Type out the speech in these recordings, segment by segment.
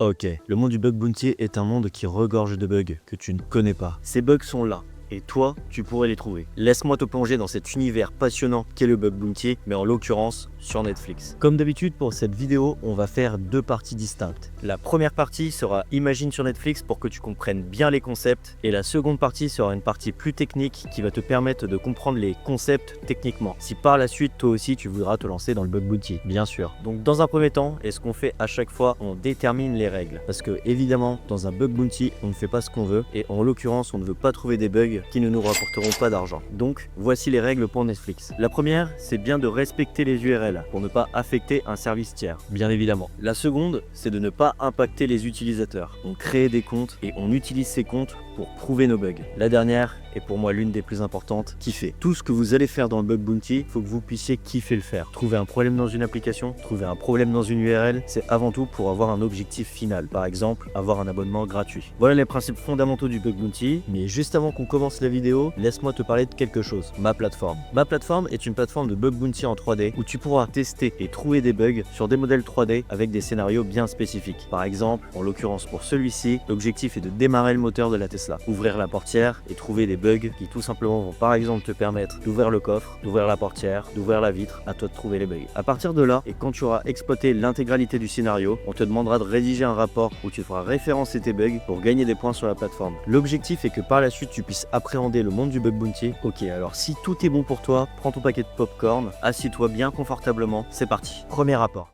Ok, le monde du bug bounty est un monde qui regorge de bugs que tu ne connais pas. Ces bugs sont là. Et toi, tu pourrais les trouver. Laisse-moi te plonger dans cet univers passionnant qu'est le bug bounty, mais en l'occurrence sur Netflix. Comme d'habitude, pour cette vidéo, on va faire deux parties distinctes. La première partie sera Imagine sur Netflix pour que tu comprennes bien les concepts, et la seconde partie sera une partie plus technique qui va te permettre de comprendre les concepts techniquement. Si par la suite, toi aussi, tu voudras te lancer dans le bug bounty, bien sûr. Donc dans un premier temps, et ce qu'on fait à chaque fois, on détermine les règles. Parce que évidemment, dans un bug bounty, on ne fait pas ce qu'on veut, et en l'occurrence, on ne veut pas trouver des bugs qui ne nous rapporteront pas d'argent. Donc, voici les règles pour Netflix. La première, c'est bien de respecter les URL pour ne pas affecter un service tiers, bien évidemment. La seconde, c'est de ne pas impacter les utilisateurs. On crée des comptes et on utilise ces comptes pour prouver nos bugs. La dernière est pour moi l'une des plus importantes, kiffer. Tout ce que vous allez faire dans le bug bounty, il faut que vous puissiez kiffer le faire. Trouver un problème dans une application, trouver un problème dans une URL, c'est avant tout pour avoir un objectif final. Par exemple, avoir un abonnement gratuit. Voilà les principes fondamentaux du bug bounty, mais juste avant qu'on commence la vidéo, laisse-moi te parler de quelque chose, ma plateforme. Ma plateforme est une plateforme de bug bounty en 3D où tu pourras tester et trouver des bugs sur des modèles 3D avec des scénarios bien spécifiques. Par exemple, en l'occurrence pour celui-ci, l'objectif est de démarrer le moteur de la Tesla, ouvrir la portière et trouver des bugs qui tout simplement vont par exemple te permettre d'ouvrir le coffre, d'ouvrir la portière, d'ouvrir la vitre, à toi de trouver les bugs. À partir de là, et quand tu auras exploité l'intégralité du scénario, on te demandera de rédiger un rapport où tu feras référencer tes bugs pour gagner des points sur la plateforme. L'objectif est que par la suite tu puisses appréhender le monde du bug bounty. Ok, alors si tout est bon pour toi, prends ton paquet de popcorn, assieds-toi bien confortablement, c'est parti. Premier rapport.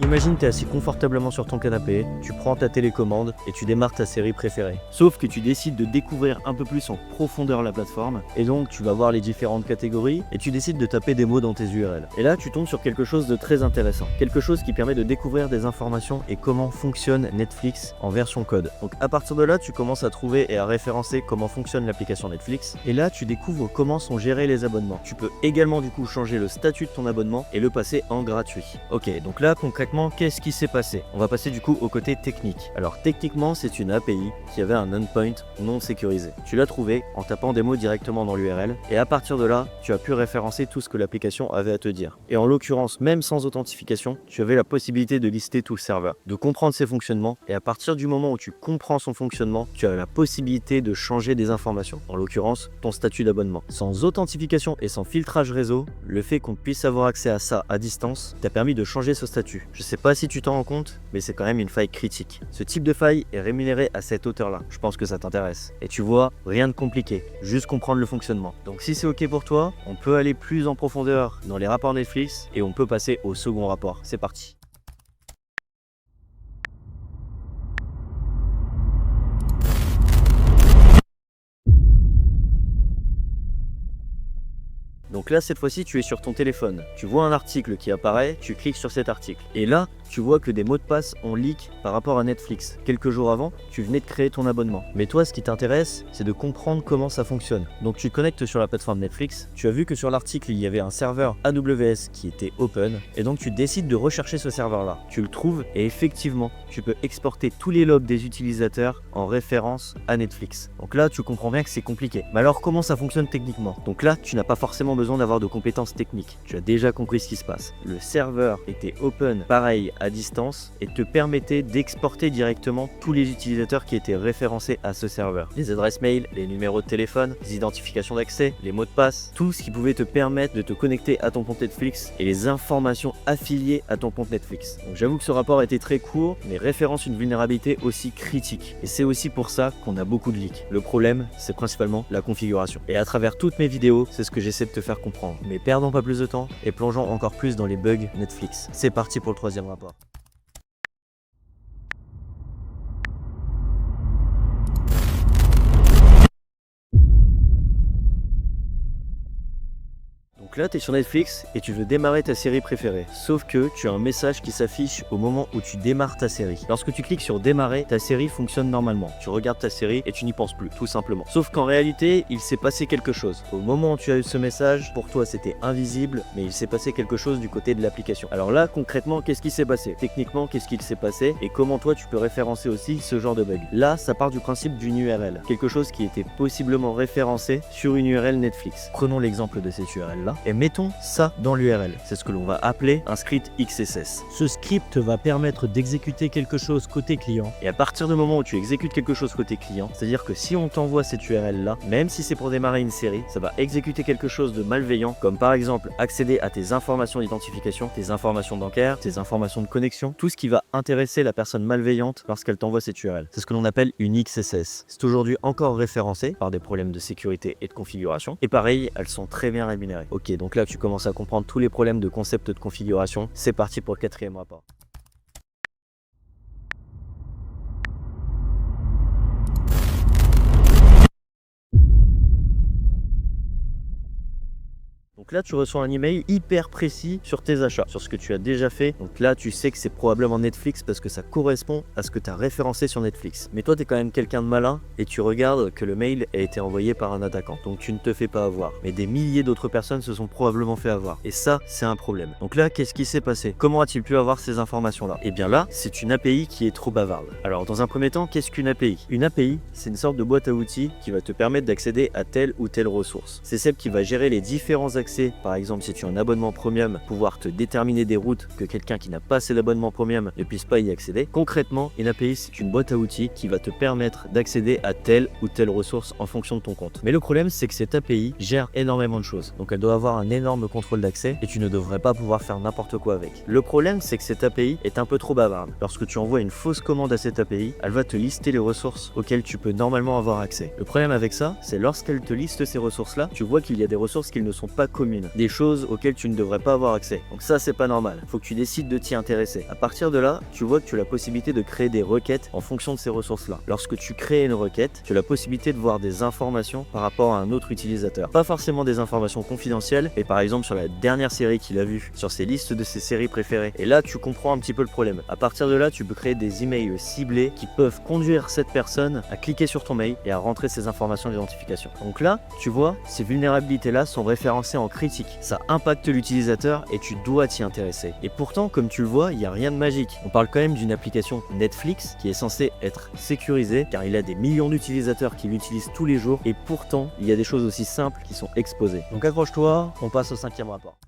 Imagine t'es assis confortablement sur ton canapé, tu prends ta télécommande et tu démarres ta série préférée. Sauf que tu décides de découvrir un peu plus en profondeur la plateforme, et donc tu vas voir les différentes catégories et tu décides de taper des mots dans tes URL. Et là tu tombes sur quelque chose de très intéressant, quelque chose qui permet de découvrir des informations et comment fonctionne Netflix en version code. Donc à partir de là tu commences à trouver et à référencer comment fonctionne l'application Netflix, et là tu découvres comment sont gérés les abonnements. Tu peux également du coup changer le statut de ton abonnement et le passer en gratuit. Ok, donc là concrètement, qu'est-ce qui s'est passé? On va passer du coup au côté technique. Alors techniquement, c'est une API qui avait un endpoint non sécurisé. Tu l'as trouvé en tapant des mots directement dans l'URL, et à partir de là, tu as pu référencer tout ce que l'application avait à te dire. Et en l'occurrence, même sans authentification, tu avais la possibilité de lister tout le serveur, de comprendre ses fonctionnements, et à partir du moment où tu comprends son fonctionnement, tu as la possibilité de changer des informations, en l'occurrence ton statut d'abonnement. Sans authentification et sans filtrage réseau, le fait qu'on puisse avoir accès à ça à distance t'a permis de changer ce statut. Je sais pas si tu t'en rends compte, mais c'est quand même une faille critique. Ce type de faille est rémunéré à cette hauteur-là. Je pense que ça t'intéresse. Et tu vois, rien de compliqué, juste comprendre le fonctionnement. Donc si c'est ok pour toi, on peut aller plus en profondeur dans les rapports Netflix et on peut passer au second rapport. C'est parti. Donc là, cette fois-ci, tu es sur ton téléphone. Tu vois un article qui apparaît, tu cliques sur cet article. Et là, tu vois que des mots de passe ont leak par rapport à Netflix. Quelques jours avant, tu venais de créer ton abonnement. Mais toi, ce qui t'intéresse, c'est de comprendre comment ça fonctionne. Donc tu connectes sur la plateforme Netflix, tu as vu que sur l'article, il y avait un serveur AWS qui était open, et donc tu décides de rechercher ce serveur-là. Tu le trouves, et effectivement, tu peux exporter tous les logs des utilisateurs en référence à Netflix. Donc là, tu comprends bien que c'est compliqué. Mais alors, comment ça fonctionne techniquement? Donc là, tu n'as pas forcément besoin d'avoir de compétences techniques. Tu as déjà compris ce qui se passe. Le serveur était open, pareil, à distance, et te permettait d'exporter directement tous les utilisateurs qui étaient référencés à ce serveur. Les adresses mail, les numéros de téléphone, les identifications d'accès, les mots de passe, tout ce qui pouvait te permettre de te connecter à ton compte Netflix et les informations affiliées à ton compte Netflix. Donc j'avoue que ce rapport était très court, mais référence une vulnérabilité aussi critique. Et c'est aussi pour ça qu'on a beaucoup de leaks. Le problème, c'est principalement la configuration. Et à travers toutes mes vidéos, c'est ce que j'essaie de te faire comprendre. Mais perdons pas plus de temps et plongeons encore plus dans les bugs Netflix. C'est parti pour le troisième rapport. Donc Donc là, tu es sur Netflix et tu veux démarrer ta série préférée. Sauf que tu as un message qui s'affiche au moment où tu démarres ta série. Lorsque tu cliques sur démarrer, ta série fonctionne normalement. Tu regardes ta série et tu n'y penses plus, tout simplement. Sauf qu'en réalité, il s'est passé quelque chose. Au moment où tu as eu ce message, pour toi c'était invisible, mais il s'est passé quelque chose du côté de l'application. Alors là, concrètement, qu'est-ce qui s'est passé? Techniquement, qu'est-ce qu'il s'est passé? Et comment toi tu peux référencer aussi ce genre de bug? Là, ça part du principe d'une URL. Quelque chose qui était possiblement référencé sur une URL Netflix. Prenons l'exemple de cette URL là et mettons ça dans l'URL. C'est ce que l'on va appeler un script XSS. Ce script va permettre d'exécuter quelque chose côté client. Et à partir du moment où tu exécutes quelque chose côté client, c'est-à-dire que si on t'envoie cette URL là, même si c'est pour démarrer une série, ça va exécuter quelque chose de malveillant, comme par exemple accéder à tes informations d'identification, tes informations bancaires, tes informations de connexion, tout ce qui va intéresser la personne malveillante lorsqu'elle t'envoie cette URL. C'est ce que l'on appelle une XSS. C'est aujourd'hui encore référencé par des problèmes de sécurité et de configuration. Et pareil, elles sont très bien rémunérées. Ok, donc là tu commences à comprendre tous les problèmes de concept de configuration. C'est parti pour le 4e rapport. Donc là, tu reçois un email hyper précis sur tes achats, sur ce que tu as déjà fait. Donc là, tu sais que c'est probablement Netflix parce que ça correspond à ce que tu as référencé sur Netflix. Mais toi, tu es quand même quelqu'un de malin et tu regardes que le mail a été envoyé par un attaquant. Donc tu ne te fais pas avoir. Mais des milliers d'autres personnes se sont probablement fait avoir. Et ça, c'est un problème. Donc là, qu'est-ce qui s'est passé? Comment a-t-il pu avoir ces informations-là? Eh bien là, c'est une API qui est trop bavarde. Alors dans un premier temps, qu'est-ce qu'une API? Une API, c'est une sorte de boîte à outils qui va te permettre d'accéder à telle ou telle ressource. C'est celle qui va gérer les différents accès. Par exemple, si tu as un abonnement premium, pouvoir te déterminer des routes que quelqu'un qui n'a pas assez d'abonnement premium ne puisse pas y accéder. Concrètement, une API, c'est une boîte à outils qui va te permettre d'accéder à telle ou telle ressource en fonction de ton compte. Mais le problème, c'est que cette API gère énormément de choses. Donc elle doit avoir un énorme contrôle d'accès et tu ne devrais pas pouvoir faire n'importe quoi avec. Le problème, c'est que cette API est un peu trop bavarde. Lorsque tu envoies une fausse commande à cette API, elle va te lister les ressources auxquelles tu peux normalement avoir accès. Le problème avec ça, c'est lorsqu'elle te liste ces ressources-là, tu vois qu'il y a des ressources qui ne sont pas communes. Des choses auxquelles tu ne devrais pas avoir accès. Donc ça, c'est pas normal. Faut que tu décides de t'y intéresser. À partir de là, tu vois que tu as la possibilité de créer des requêtes en fonction de ces ressources-là. Lorsque tu crées une requête, tu as la possibilité de voir des informations par rapport à un autre utilisateur. Pas forcément des informations confidentielles, mais par exemple sur la dernière série qu'il a vue, sur ses listes de ses séries préférées. Et là, tu comprends un petit peu le problème. À partir de là, tu peux créer des emails ciblés qui peuvent conduire cette personne à cliquer sur ton mail et à rentrer ses informations d'identification. Donc là, tu vois, ces vulnérabilités-là sont référencées en critique. Ça impacte l'utilisateur et tu dois t'y intéresser. Et pourtant, comme tu le vois, il n'y a rien de magique. On parle quand même d'une application Netflix qui est censée être sécurisée car il a des millions d'utilisateurs qui l'utilisent tous les jours et pourtant, il y a des choses aussi simples qui sont exposées. Donc accroche-toi, on passe au 5e rapport.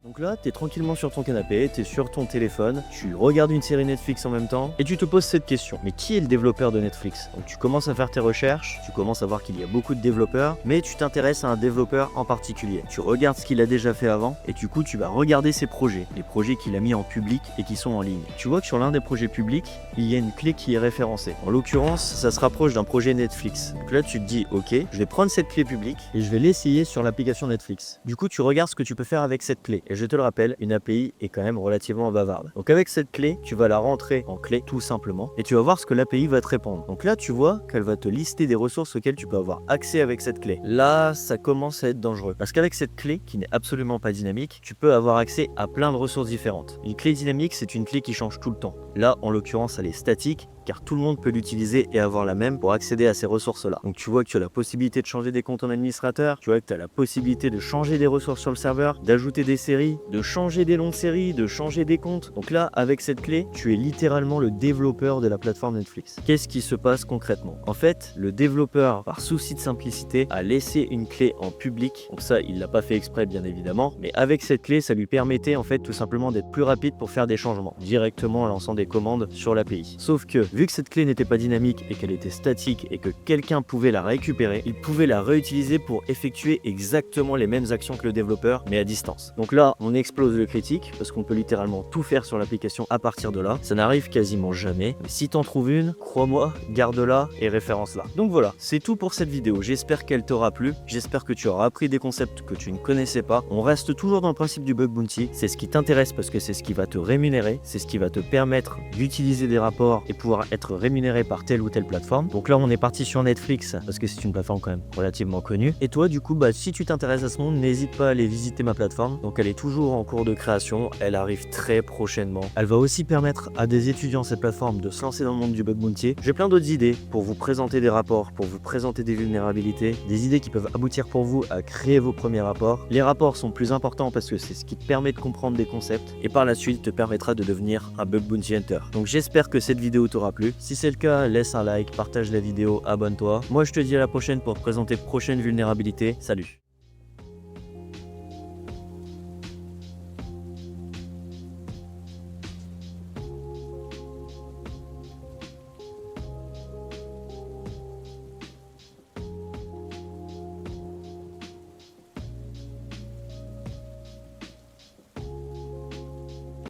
Donc là, tu es tranquillement sur ton canapé, tu es sur ton téléphone, tu regardes une série Netflix en même temps et tu te poses cette question. Mais qui est le développeur de Netflix? Donc tu commences à faire tes recherches, tu commences à voir qu'il y a beaucoup de développeurs, mais tu t'intéresses à un développeur en particulier. Tu regardes ce qu'il a déjà fait avant et du coup, tu vas regarder ses projets, les projets qu'il a mis en public et qui sont en ligne. Tu vois que sur l'un des projets publics, il y a une clé qui est référencée. En l'occurrence, ça se rapproche d'un projet Netflix. Donc là, tu te dis, ok, je vais prendre cette clé publique et je vais l'essayer sur l'application Netflix. Du coup, tu regardes ce que tu peux faire avec cette clé. Et je te le rappelle, une API est quand même relativement bavarde. Donc avec cette clé, tu vas la rentrer en clé tout simplement et tu vas voir ce que l'API va te répondre. Donc là, tu vois qu'elle va te lister des ressources auxquelles tu peux avoir accès avec cette clé. Là, ça commence à être dangereux parce qu'avec cette clé qui n'est absolument pas dynamique, tu peux avoir accès à plein de ressources différentes. Une clé dynamique, c'est une clé qui change tout le temps. Là, en l'occurrence, elle est statique car tout le monde peut l'utiliser et avoir la même pour accéder à ces ressources-là. Donc tu vois que tu as la possibilité de changer des comptes en administrateur, tu vois que tu as la possibilité de changer des ressources sur le serveur, d'ajouter des séries, de changer des longues séries, de changer des comptes. Donc là, avec cette clé, tu es littéralement le développeur de la plateforme Netflix. Qu'est-ce qui se passe concrètement? En fait, le développeur, par souci de simplicité, a laissé une clé en public. Donc ça, il l'a pas fait exprès, bien évidemment, mais avec cette clé, ça lui permettait en fait tout simplement d'être plus rapide pour faire des changements, directement en lançant des commandes sur l'API. Sauf que, Vu que cette clé n'était pas dynamique et qu'elle était statique et que quelqu'un pouvait la récupérer, il pouvait la réutiliser pour effectuer exactement les mêmes actions que le développeur, mais à distance. Donc là, on explose le critique parce qu'on peut littéralement tout faire sur l'application à partir de là. Ça n'arrive quasiment jamais. Mais si t'en trouves une, crois-moi, garde-la et référence-la. Donc voilà, c'est tout pour cette vidéo. J'espère qu'elle t'aura plu. J'espère que tu auras appris des concepts que tu ne connaissais pas. On reste toujours dans le principe du bug bounty. C'est ce qui t'intéresse parce que c'est ce qui va te rémunérer. C'est ce qui va te permettre d'utiliser des rapports et pouvoir être rémunéré par telle ou telle plateforme. Donc là, on est parti sur Netflix parce que c'est une plateforme quand même relativement connue. Et toi, du coup, si tu t'intéresses à ce monde, n'hésite pas à aller visiter ma plateforme. Donc elle est toujours en cours de création. Elle arrive très prochainement. Elle va aussi permettre à des étudiants cette plateforme de se lancer dans le monde du bug bounty. J'ai plein d'autres idées pour vous présenter des rapports, pour vous présenter des vulnérabilités, des idées qui peuvent aboutir pour vous à créer vos premiers rapports. Les rapports sont plus importants parce que c'est ce qui te permet de comprendre des concepts et par la suite te permettra de devenir un bug bounty hunter. Donc j'espère que cette vidéo t'aura plu. Si c'est le cas, laisse un like, partage la vidéo, abonne-toi. Moi je te dis à la prochaine pour te présenter prochaine vulnérabilité. Salut!